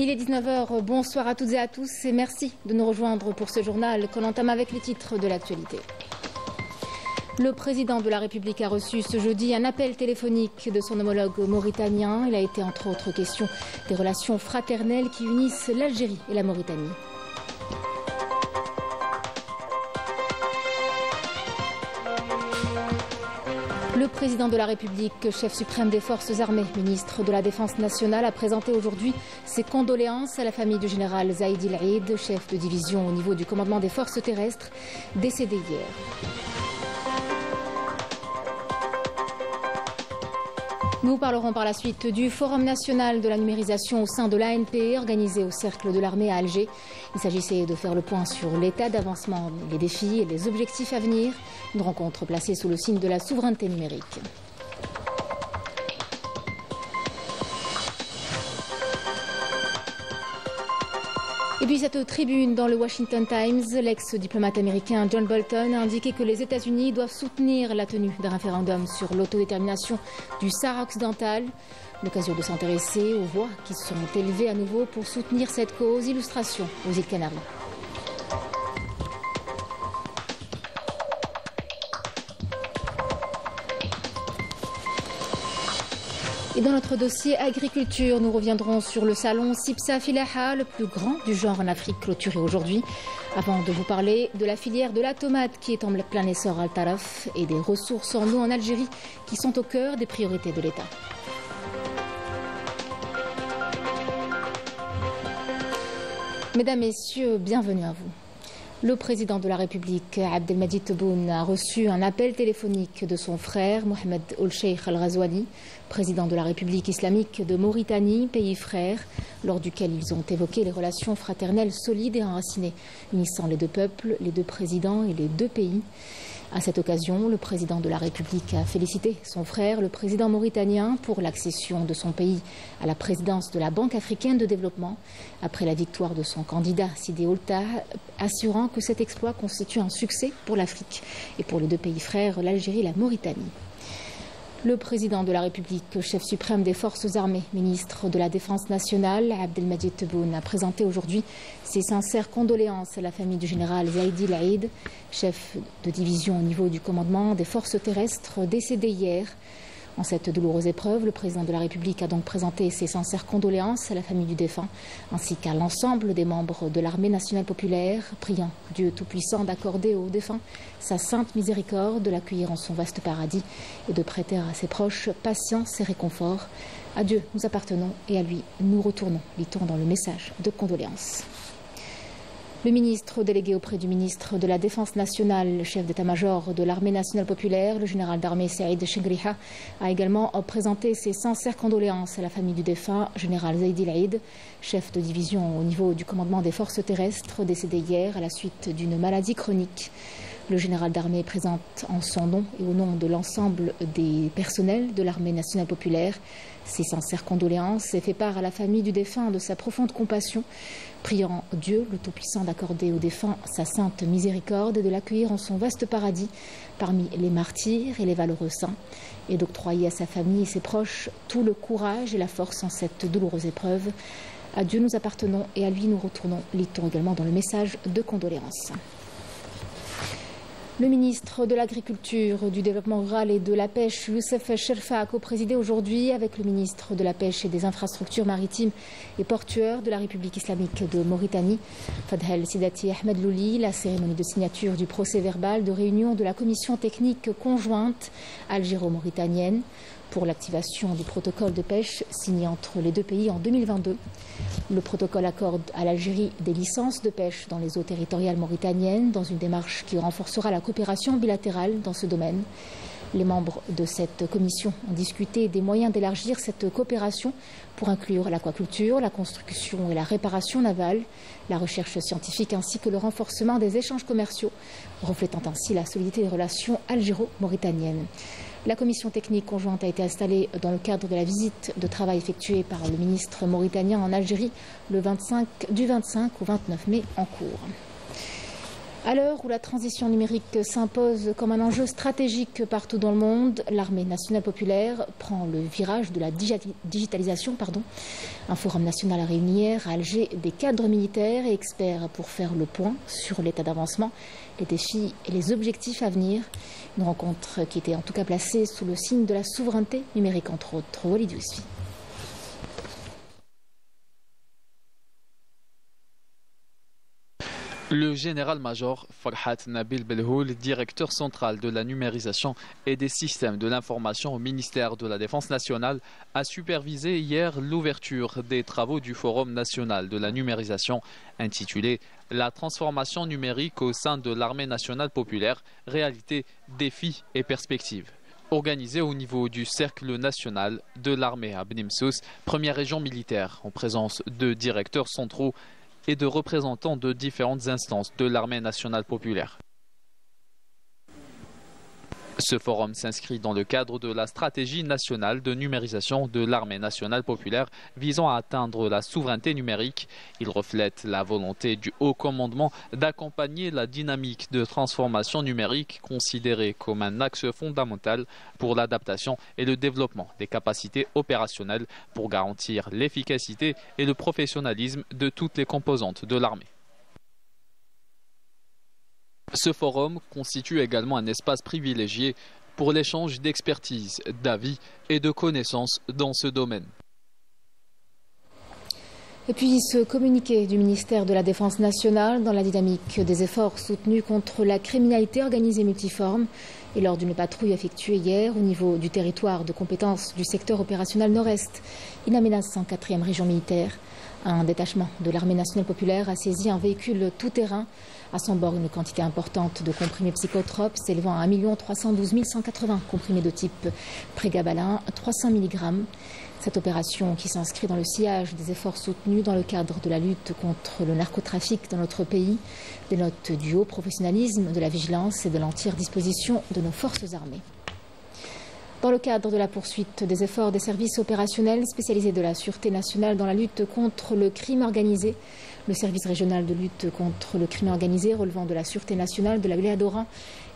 Il est 19 h, bonsoir à toutes et à tous et merci de nous rejoindre pour ce journal qu'on entame avec les titres de l'actualité. Le président de la République a reçu ce jeudi un appel téléphonique de son homologue mauritanien. Il a été entre autres question des relations fraternelles qui unissent l'Algérie et la Mauritanie. Le président de la République, chef suprême des forces armées, ministre de la Défense nationale, a présenté aujourd'hui ses condoléances à la famille du général Zaïd El-Aïd, chef de division au niveau du commandement des forces terrestres, décédé hier. Nous parlerons par la suite du Forum national de la numérisation au sein de l'ANP, organisé au Cercle de l'Armée à Alger. Il s'agissait de faire le point sur l'état d'avancement, les défis et les objectifs à venir. Une rencontre placée sous le signe de la souveraineté numérique. Et puis cette tribune dans le Washington Times, l'ex-diplomate américain John Bolton a indiqué que les États-Unis doivent soutenir la tenue d'un référendum sur l'autodétermination du Sahara occidental. L'occasion de s'intéresser aux voix qui se sont élevées à nouveau pour soutenir cette cause. Illustration aux îles Canaries. Et dans notre dossier agriculture, nous reviendrons sur le salon Sipsa Filaha, le plus grand du genre en Afrique, clôturé aujourd'hui. Avant de vous parler de la filière de la tomate qui est en plein essor à Al Taraf et des ressources en eau en Algérie qui sont au cœur des priorités de l'État. Mesdames, Messieurs, bienvenue à vous. Le président de la République, Abdelmadjid Tebboune, a reçu un appel téléphonique de son frère, Mohamed Ould Cheikh Al Ghazouani, président de la République islamique de Mauritanie, pays frère, lors duquel ils ont évoqué les relations fraternelles solides et enracinées, unissant les deux peuples, les deux présidents et les deux pays. À cette occasion, le président de la République a félicité son frère, le président mauritanien, pour l'accession de son pays à la présidence de la Banque africaine de développement, après la victoire de son candidat Sidi Ould Tah, assurant que cet exploit constitue un succès pour l'Afrique et pour les deux pays frères, l'Algérie et la Mauritanie. Le président de la République, chef suprême des forces armées, ministre de la Défense nationale, Abdelmadjid Tebboune, a présenté aujourd'hui ses sincères condoléances à la famille du général Zaïd El-Aïd, chef de division au niveau du commandement des forces terrestres, décédé hier. En cette douloureuse épreuve, le président de la République a donc présenté ses sincères condoléances à la famille du défunt, ainsi qu'à l'ensemble des membres de l'armée nationale populaire, priant Dieu Tout-Puissant d'accorder aux défunts sa sainte miséricorde, de l'accueillir en son vaste paradis et de prêter à ses proches patience et réconfort. À Dieu nous appartenons et à lui nous retournons, lit-on dans le message de condoléances. Le ministre délégué auprès du ministre de la Défense nationale, le chef d'état-major de l'armée nationale populaire, le général d'armée Saïd Chengriha, a également présenté ses sincères condoléances à la famille du défunt, général Zaïd El-Aïd, chef de division au niveau du commandement des forces terrestres, décédé hier à la suite d'une maladie chronique. Le général d'armée présente en son nom et au nom de l'ensemble des personnels de l'armée nationale populaire ses sincères condoléances et fait part à la famille du défunt de sa profonde compassion, priant Dieu, le Tout-Puissant, d'accorder au défunt sa sainte miséricorde et de l'accueillir en son vaste paradis parmi les martyrs et les valeureux saints, et d'octroyer à sa famille et ses proches tout le courage et la force en cette douloureuse épreuve. À Dieu nous appartenons et à lui nous retournons, lit-on également dans le message de condoléances. Le ministre de l'Agriculture, du Développement rural et de la Pêche, Youssef Cherfa, a co-présidé aujourd'hui avec le ministre de la Pêche et des Infrastructures maritimes et portuaires de la République islamique de Mauritanie, Fadhel Sidati Ahmed Louli, la cérémonie de signature du procès-verbal de réunion de la commission technique conjointe algéro-mauritanienne pour l'activation du protocole de pêche signé entre les deux pays en 2022. Le protocole accorde à l'Algérie des licences de pêche dans les eaux territoriales mauritaniennes dans une démarche qui renforcera la coopération bilatérale dans ce domaine. Les membres de cette commission ont discuté des moyens d'élargir cette coopération pour inclure l'aquaculture, la construction et la réparation navale, la recherche scientifique ainsi que le renforcement des échanges commerciaux, reflétant ainsi la solidité des relations algéro-mauritaniennes. La commission technique conjointe a été installée dans le cadre de la visite de travail effectuée par le ministre mauritanien en Algérie du 25 au 29 mai en cours. À l'heure où la transition numérique s'impose comme un enjeu stratégique partout dans le monde, l'armée nationale populaire prend le virage de la digitalisation. Un forum national a réuni hier à Alger des cadres militaires et experts pour faire le point sur l'état d'avancement, les défis et les objectifs à venir. Une rencontre qui était en tout cas placée sous le signe de la souveraineté numérique, entre autres. Walid Yousfi. Le général-major Farhat Nabil Belhoul, directeur central de la numérisation et des systèmes de l'information au ministère de la Défense nationale, a supervisé hier l'ouverture des travaux du Forum national de la numérisation intitulé « La transformation numérique au sein de l'armée nationale populaire, réalité, défis et perspectives ». Organisé au niveau du cercle national de l'armée à Bnimsous, première région militaire, en présence de directeurs centraux et de représentants de différentes instances de l'armée nationale populaire. Ce forum s'inscrit dans le cadre de la stratégie nationale de numérisation de l'armée nationale populaire visant à atteindre la souveraineté numérique. Il reflète la volonté du haut commandement d'accompagner la dynamique de transformation numérique considérée comme un axe fondamental pour l'adaptation et le développement des capacités opérationnelles pour garantir l'efficacité et le professionnalisme de toutes les composantes de l'armée. Ce forum constitue également un espace privilégié pour l'échange d'expertise, d'avis et de connaissances dans ce domaine. Et puis ce communiqué du ministère de la Défense nationale dans la dynamique des efforts soutenus contre la criminalité organisée multiforme et lors d'une patrouille effectuée hier au niveau du territoire de compétence du secteur opérationnel Nord-Est, In Amenas en 4e région militaire. Un détachement de l'armée nationale populaire a saisi un véhicule tout-terrain. À son bord, une quantité importante de comprimés psychotropes s'élevant à 1 312 180 comprimés de type prégabalin, 300 mg. Cette opération qui s'inscrit dans le sillage des efforts soutenus dans le cadre de la lutte contre le narcotrafic dans notre pays dénote du haut professionnalisme, de la vigilance et de l'entière disposition de nos forces armées. Dans le cadre de la poursuite des efforts des services opérationnels spécialisés de la Sûreté nationale dans la lutte contre le crime organisé, le service régional de lutte contre le crime organisé relevant de la Sûreté nationale de la wilaya d'Oran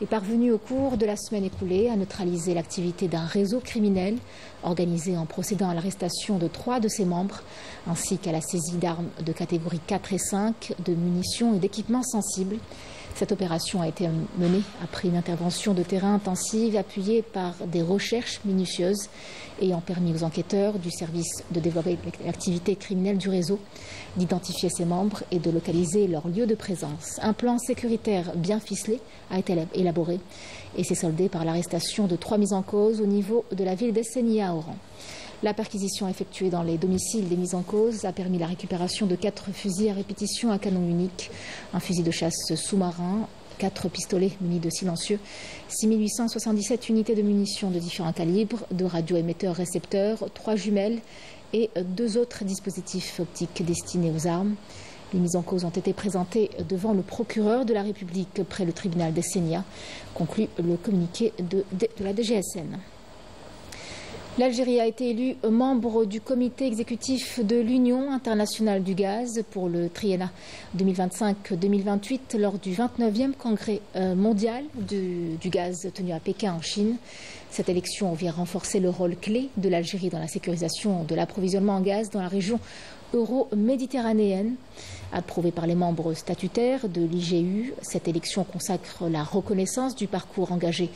est parvenu au cours de la semaine écoulée à neutraliser l'activité d'un réseau criminel organisé en procédant à l'arrestation de 3 de ses membres, ainsi qu'à la saisie d'armes de catégorie 4 et 5, de munitions et d'équipements sensibles. Cette opération a été menée après une intervention de terrain intensive appuyée par des recherches minutieuses ayant permis aux enquêteurs du service de développer l'activité criminelle du réseau, d'identifier ses membres et de localiser leur lieu de présence. Un plan sécuritaire bien ficelé a été élaboré et s'est soldé par l'arrestation de 3 mises en cause au niveau de la ville d'Essenia à Oran. La perquisition effectuée dans les domiciles des mises en cause a permis la récupération de 4 fusils à répétition à canon unique, un fusil de chasse sous-marin, 4 pistolets munis de silencieux, 6877 unités de munitions de différents calibres, 2 radioémetteurs-récepteurs, 3 jumelles et 2 autres dispositifs optiques destinés aux armes. Les mises en cause ont été présentées devant le procureur de la République près le tribunal d'Essenia, conclut le communiqué de la DGSN. L'Algérie a été élue membre du comité exécutif de l'Union internationale du gaz pour le triennat 2025-2028 lors du 29e congrès mondial du gaz tenu à Pékin en Chine. Cette élection vient renforcer le rôle clé de l'Algérie dans la sécurisation de l'approvisionnement en gaz dans la région euro-méditerranéenne. Approuvée par les membres statutaires de l'IGU, cette élection consacre la reconnaissance du parcours engagé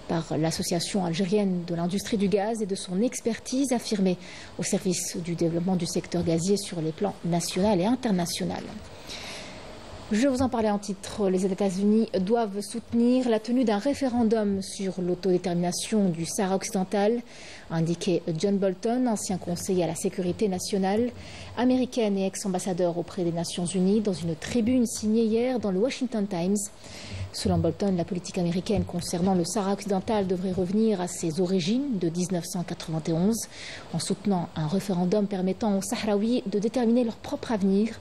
par l'Association algérienne de l'industrie du gaz et de son expertise affirmée au service du développement du secteur gazier sur les plans national et international. Je vous en parlais en titre, les États-Unis doivent soutenir la tenue d'un référendum sur l'autodétermination du Sahara occidental, a indiqué John Bolton, ancien conseiller à la sécurité nationale américaine et ex-ambassadeur auprès des Nations Unies, dans une tribune signée hier dans le Washington Times. Selon Bolton, la politique américaine concernant le Sahara occidental devrait revenir à ses origines de 1991 en soutenant un référendum permettant aux Sahraouis de déterminer leur propre avenir.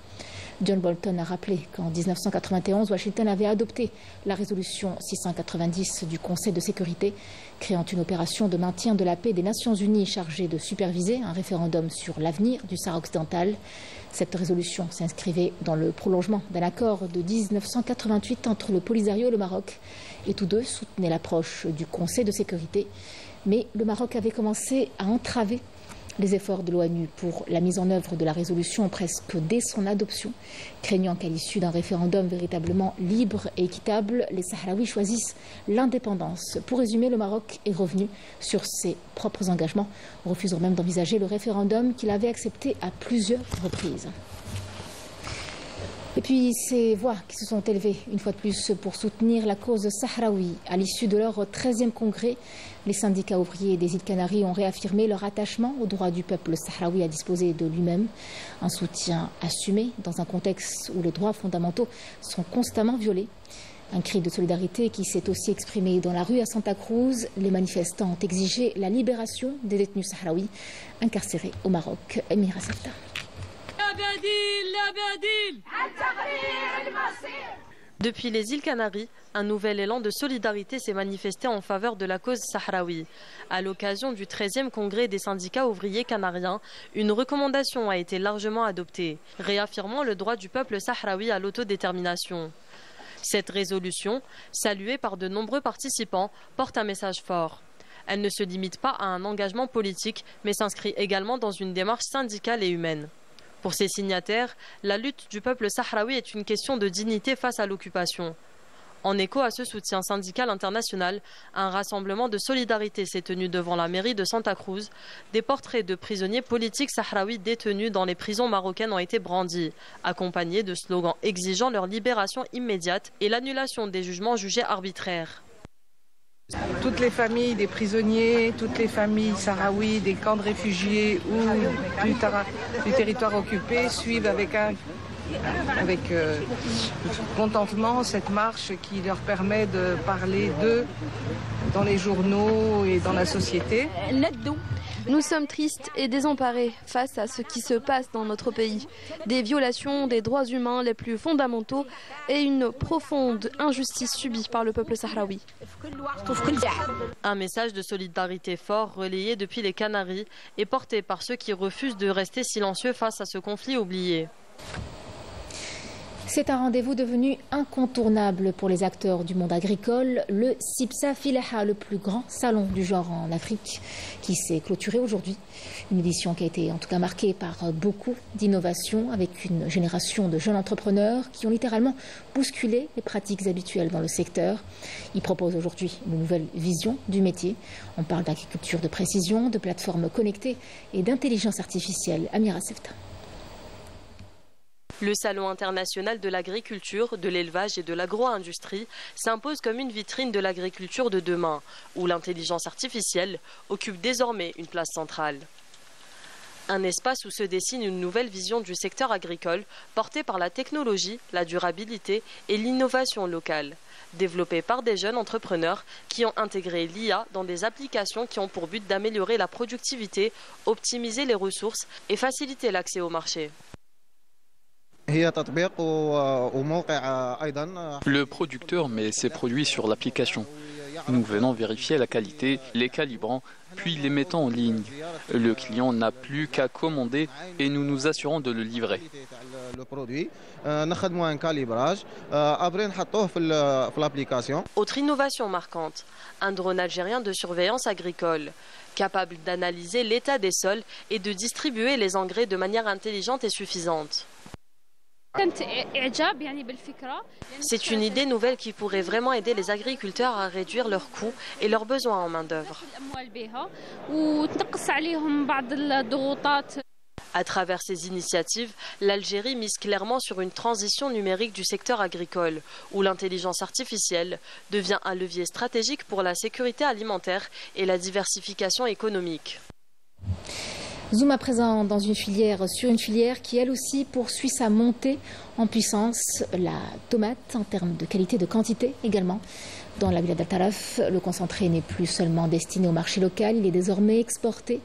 John Bolton a rappelé qu'en 1991, Washington avait adopté la résolution 690 du Conseil de sécurité, créant une opération de maintien de la paix des Nations Unies chargée de superviser un référendum sur l'avenir du Sahara occidental. Cette résolution s'inscrivait dans le prolongement d'un accord de 1988 entre le Polisario et le Maroc, et tous deux soutenaient l'approche du Conseil de sécurité. Mais le Maroc avait commencé à entraver les efforts de l'ONU pour la mise en œuvre de la résolution presque dès son adoption, craignant qu'à l'issue d'un référendum véritablement libre et équitable, les Sahraouis choisissent l'indépendance. Pour résumer, le Maroc est revenu sur ses propres engagements, refusant même d'envisager le référendum qu'il avait accepté à plusieurs reprises. Et puis ces voix qui se sont élevées une fois de plus pour soutenir la cause sahraoui. À l'issue de leur 13e congrès, les syndicats ouvriers des îles Canaries ont réaffirmé leur attachement au droit du peuple sahraoui à disposer de lui-même. Un soutien assumé dans un contexte où les droits fondamentaux sont constamment violés. Un cri de solidarité qui s'est aussi exprimé dans la rue à Santa Cruz. Les manifestants ont exigé la libération des détenus sahraouis incarcérés au Maroc. Amira Safta. Depuis les îles Canaries, un nouvel élan de solidarité s'est manifesté en faveur de la cause sahraoui. À l'occasion du 13e congrès des syndicats ouvriers canariens, une recommandation a été largement adoptée, réaffirmant le droit du peuple sahraoui à l'autodétermination. Cette résolution, saluée par de nombreux participants, porte un message fort. Elle ne se limite pas à un engagement politique, mais s'inscrit également dans une démarche syndicale et humaine. Pour ces signataires, la lutte du peuple sahraoui est une question de dignité face à l'occupation. En écho à ce soutien syndical international, un rassemblement de solidarité s'est tenu devant la mairie de Santa Cruz. Des portraits de prisonniers politiques sahraouis détenus dans les prisons marocaines ont été brandis, accompagnés de slogans exigeant leur libération immédiate et l'annulation des jugements jugés arbitraires. Toutes les familles des prisonniers, toutes les familles sahraouis, des camps de réfugiés ou du territoire occupé suivent avec contentement cette marche qui leur permet de parler d'eux dans les journaux et dans la société. Nous sommes tristes et désemparés face à ce qui se passe dans notre pays. Des violations des droits humains les plus fondamentaux et une profonde injustice subie par le peuple sahraoui. Un message de solidarité fort relayé depuis les Canaries et porté par ceux qui refusent de rester silencieux face à ce conflit oublié. C'est un rendez-vous devenu incontournable pour les acteurs du monde agricole, le Sibsa Filaha, le plus grand salon du genre en Afrique, qui s'est clôturé aujourd'hui. Une édition qui a été en tout cas marquée par beaucoup d'innovations, avec une génération de jeunes entrepreneurs qui ont littéralement bousculé les pratiques habituelles dans le secteur. Ils proposent aujourd'hui une nouvelle vision du métier. On parle d'agriculture de précision, de plateformes connectées et d'intelligence artificielle. Amira Sefta. Le Salon international de l'agriculture, de l'élevage et de l'agro-industrie s'impose comme une vitrine de l'agriculture de demain, où l'intelligence artificielle occupe désormais une place centrale. Un espace où se dessine une nouvelle vision du secteur agricole, portée par la technologie, la durabilité et l'innovation locale, développée par des jeunes entrepreneurs qui ont intégré l'IA dans des applications qui ont pour but d'améliorer la productivité, optimiser les ressources et faciliter l'accès au marché. Le producteur met ses produits sur l'application. Nous venons vérifier la qualité, les calibrant, puis les mettons en ligne. Le client n'a plus qu'à commander et nous nous assurons de le livrer. Autre innovation marquante, un drone algérien de surveillance agricole, capable d'analyser l'état des sols et de distribuer les engrais de manière intelligente et suffisante. C'est une idée nouvelle qui pourrait vraiment aider les agriculteurs à réduire leurs coûts et leurs besoins en main-d'œuvre. À travers ces initiatives, l'Algérie mise clairement sur une transition numérique du secteur agricole, où l'intelligence artificielle devient un levier stratégique pour la sécurité alimentaire et la diversification économique. Zoom à présent sur une filière qui elle aussi poursuit sa montée en puissance, la tomate en termes de qualité, de quantité également. Dans la ville d'Al Taraf, le concentré n'est plus seulement destiné au marché local, il est désormais exporté.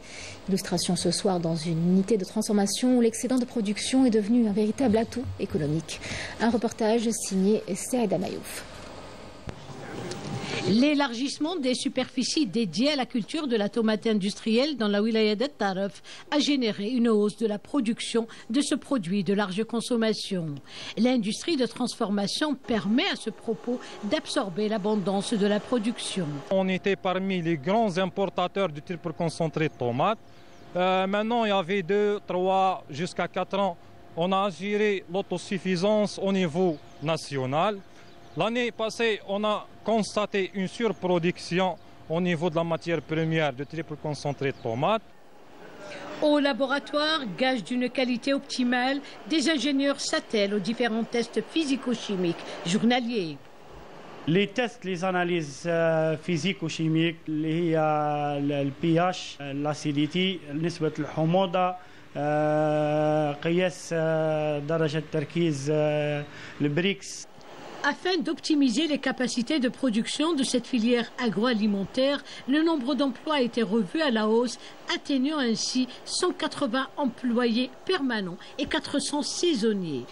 Illustration ce soir dans une unité de transformation où l'excédent de production est devenu un véritable atout économique. Un reportage signé Saïda Mayouf. L'élargissement des superficies dédiées à la culture de la tomate industrielle dans la wilaya d'Al Taraf a généré une hausse de la production de ce produit de large consommation. L'industrie de transformation permet à ce propos d'absorber l'abondance de la production. On était parmi les grands importateurs du triple concentré de tomates. Maintenant, il y avait 2, 3, jusqu'à 4 ans. On a assuré l'autosuffisance au niveau national. L'année passée, on a constaté une surproduction au niveau de la matière première de triple concentré de tomates. Au laboratoire, gage d'une qualité optimale, des ingénieurs s'attellent aux différents tests physico-chimiques journaliers. Les tests, les analyses physico-chimiques, le pH, l'acidité, نسبة الحموضة, قياس درجة تركيز البريكس. Afin d'optimiser les capacités de production de cette filière agroalimentaire, le nombre d'emplois a été revu à la hausse, atteignant ainsi 180 employés permanents et 400 saisonniers.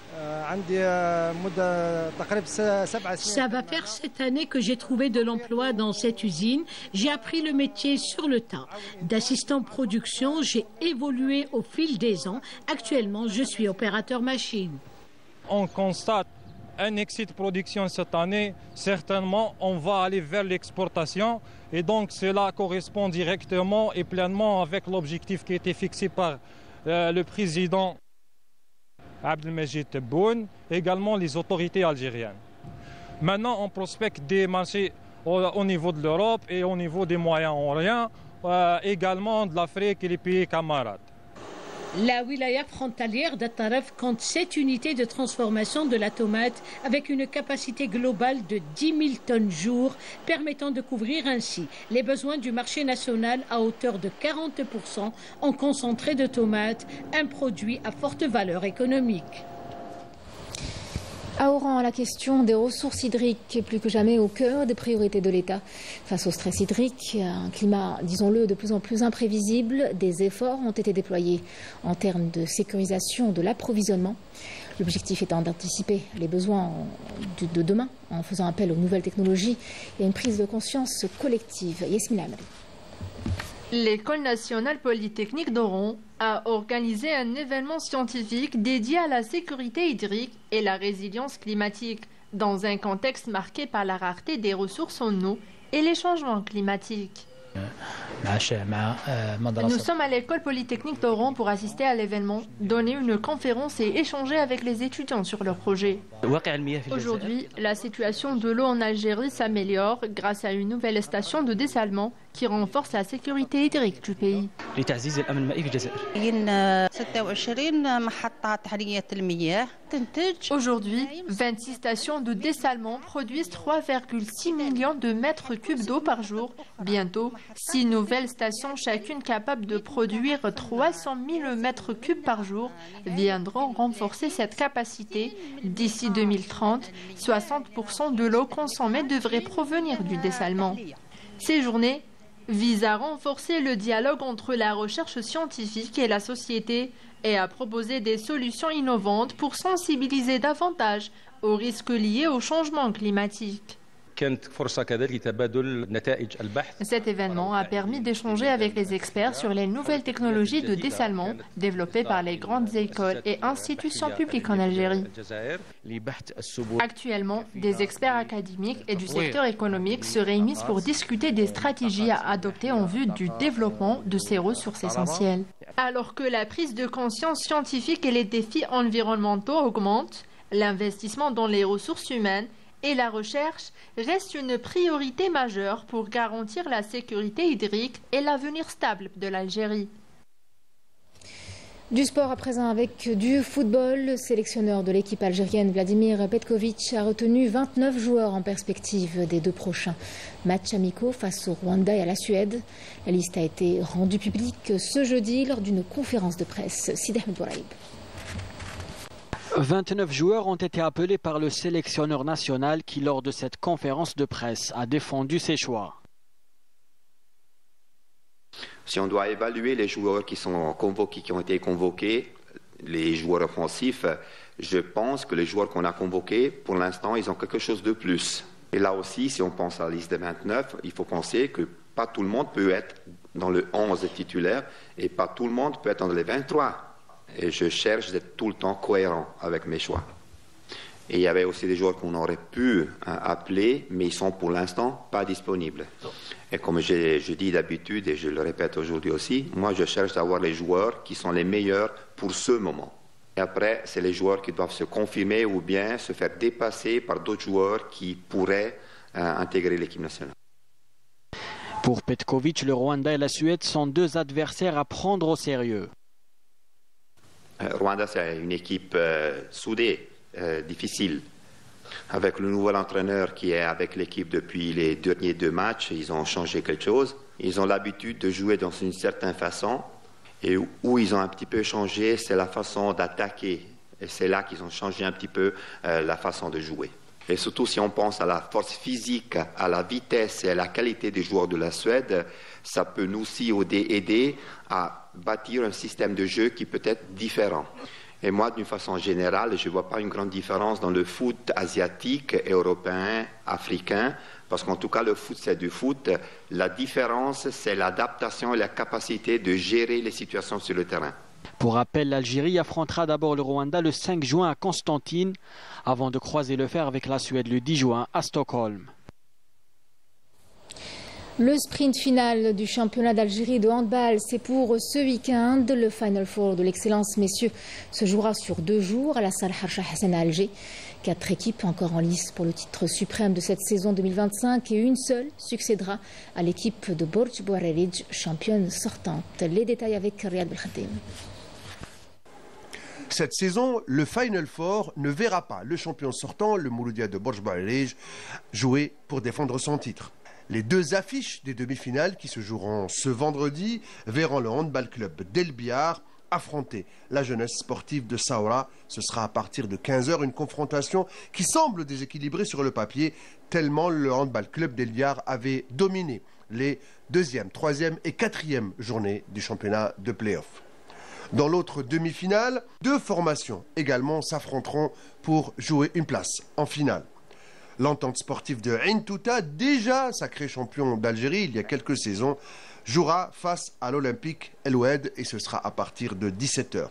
Ça va faire cette année que j'ai trouvé de l'emploi dans cette usine. J'ai appris le métier sur le tas. D'assistant production, j'ai évolué au fil des ans. Actuellement, je suis opérateur machine. On constate un excès de production cette année, certainement on va aller vers l'exportation et donc cela correspond directement et pleinement avec l'objectif qui a été fixé par le président Abdelmajid Tebboune, également les autorités algériennes. Maintenant on prospecte des marchés au niveau de l'Europe et au niveau des Moyen-Orient, également de l'Afrique et les pays camarades. La wilaya frontalière d'Al Taraf compte 7 unités de transformation de la tomate avec une capacité globale de 10 000 tonnes jour, permettant de couvrir ainsi les besoins du marché national à hauteur de 40% en concentré de tomates, un produit à forte valeur économique. À Oran, la question des ressources hydriques est plus que jamais au cœur des priorités de l'État. Face au stress hydrique, un climat, disons-le, de plus en plus imprévisible, des efforts ont été déployés en termes de sécurisation de l'approvisionnement. L'objectif étant d'anticiper les besoins de demain en faisant appel aux nouvelles technologies et à une prise de conscience collective. Yasmina Amri. L'École nationale polytechnique d'Oran a organisé un événement scientifique dédié à la sécurité hydrique et la résilience climatique, dans un contexte marqué par la rareté des ressources en eau et les changements climatiques. Nous sommes à l'école polytechnique d'Oran pour assister à l'événement, donner une conférence et échanger avec les étudiants sur leur projet. Aujourd'hui, la situation de l'eau en Algérie s'améliore grâce à une nouvelle station de dessalement qui renforce la sécurité hydrique du pays. Aujourd'hui, 26 stations de dessalement produisent 3,6 millions de mètres cubes d'eau par jour. Bientôt, 6 nouvelles stations, chacune capable de produire 300 000 mètres cubes par jour, viendront renforcer cette capacité. D'ici 2030, 60% de l'eau consommée devrait provenir du dessalement. Ces journées visent à renforcer le dialogue entre la recherche scientifique et la société et à proposer des solutions innovantes pour sensibiliser davantage aux risques liés au changement climatique. Cet événement a permis d'échanger avec les experts sur les nouvelles technologies de dessalement développées par les grandes écoles et institutions publiques en Algérie. Actuellement, des experts académiques et du secteur économique se réunissent pour discuter des stratégies à adopter en vue du développement de ces ressources essentielles. Alors que la prise de conscience scientifique et les défis environnementaux augmentent, l'investissement dans les ressources humaines et la recherche reste une priorité majeure pour garantir la sécurité hydrique et l'avenir stable de l'Algérie. Du sport à présent avec du football. Le sélectionneur de l'équipe algérienne Vladimir Petkovic a retenu 29 joueurs en perspective des 2 prochains matchs amicaux face au Rwanda et à la Suède. La liste a été rendue publique ce jeudi lors d'une conférence de presse. Sidi Ahmed Bouraïb. 29 joueurs ont été appelés par le sélectionneur national qui, lors de cette conférence de presse, a défendu ses choix. Si on doit évaluer les joueurs qui ont été convoqués, les joueurs offensifs, je pense que les joueurs qu'on a convoqués, pour l'instant, ils ont quelque chose de plus. Et là aussi, si on pense à la liste des 29, il faut penser que pas tout le monde peut être dans le 11 titulaire et pas tout le monde peut être dans les 23. Et je cherche d'être tout le temps cohérent avec mes choix. Et il y avait aussi des joueurs qu'on aurait pu appeler, mais ils sont pour l'instant pas disponibles. Et comme je dis d'habitude, et je le répète aujourd'hui aussi, moi je cherche d'avoir les joueurs qui sont les meilleurs pour ce moment. Et après, c'est les joueurs qui doivent se confirmer ou bien se faire dépasser par d'autres joueurs qui pourraient intégrer l'équipe nationale. Pour Petkovic, le Rwanda et la Suède sont 2 adversaires à prendre au sérieux. Rwanda, c'est une équipe soudée, difficile. Avec le nouvel entraîneur qui est avec l'équipe depuis les derniers 2 matchs, ils ont changé quelque chose. Ils ont l'habitude de jouer dans une certaine façon. Et où ils ont un petit peu changé, c'est la façon d'attaquer. Et c'est là qu'ils ont changé un petit peu la façon de jouer. Et surtout si on pense à la force physique, à la vitesse et à la qualité des joueurs de la Suède, ça peut nous aussi aider à bâtir un système de jeu qui peut être différent. Et moi, d'une façon générale, je ne vois pas une grande différence dans le foot asiatique, européen, africain, parce qu'en tout cas, le foot, c'est du foot. La différence, c'est l'adaptation et la capacité de gérer les situations sur le terrain. Pour rappel, l'Algérie affrontera d'abord le Rwanda le 5 juin à Constantine, avant de croiser le fer avec la Suède le 10 juin à Stockholm. Le sprint final du championnat d'Algérie de handball, c'est pour ce week-end. Le Final Four de l'excellence, messieurs, se jouera sur 2 jours à la salle Harsha Hassan à Alger. 4 équipes encore en lice pour le titre suprême de cette saison 2025 et une seule succédera à l'équipe de Borj Bouarerij, championne sortante. Les détails avec Riyad Belkhadim. Cette saison, le Final Four ne verra pas le champion sortant, le Mouloudia de Borj Bouarerij, jouer pour défendre son titre. Les 2 affiches des demi-finales qui se joueront ce vendredi verront le handball club d'El Biar affronter la jeunesse sportive de Saoura. Ce sera à partir de 15h une confrontation qui semble déséquilibrée sur le papier tellement le handball club d'El Biar avait dominé les 2e, 3e et 4e journées du championnat de play-off. Dans l'autre demi-finale, 2 formations également s'affronteront pour jouer une place en finale. L'entente sportive de Ain Touta, déjà sacré champion d'Algérie il y a quelques saisons, jouera face à l'Olympique El Oued et ce sera à partir de 17h.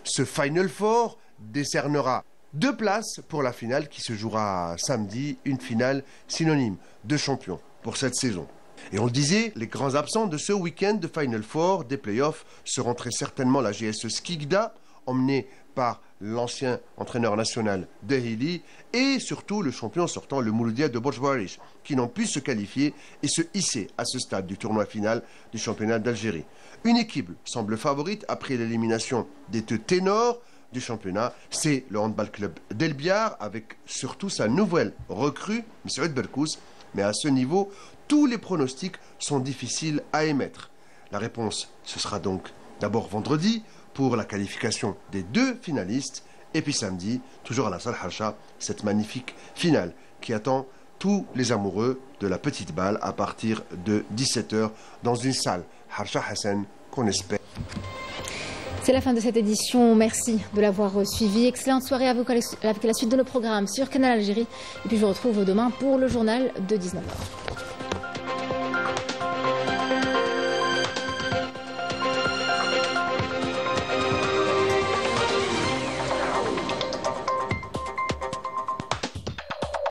Ce Final Four décernera 2 places pour la finale qui se jouera samedi, une finale synonyme de champion pour cette saison. Et on le disait, les grands absents de ce week-end de Final Four des playoffs seront très certainement la GSE Skikda, emmenée par l'ancien entraîneur national de Hili et surtout le champion sortant, le Mouloudia de Borj Bouarerij, qui n'ont pu se qualifier et se hisser à ce stade du tournoi final du championnat d'Algérie. Une équipe semble favorite après l'élimination des 2 ténors du championnat, c'est le handball club d'El Biar avec surtout sa nouvelle recrue, M. Berkous. Mais à ce niveau, tous les pronostics sont difficiles à émettre. La réponse, ce sera donc d'abord vendredi pour la qualification des 2 finalistes et puis samedi, toujours à la salle Harsha, cette magnifique finale qui attend tous les amoureux de la petite balle à partir de 17h dans une salle Harsha Hassan qu'on espère. C'est la fin de cette édition. Merci de l'avoir suivi. Excellente soirée à vous avec la suite de nos programmes sur Canal Algérie. Et puis je vous retrouve demain pour le journal de 19h.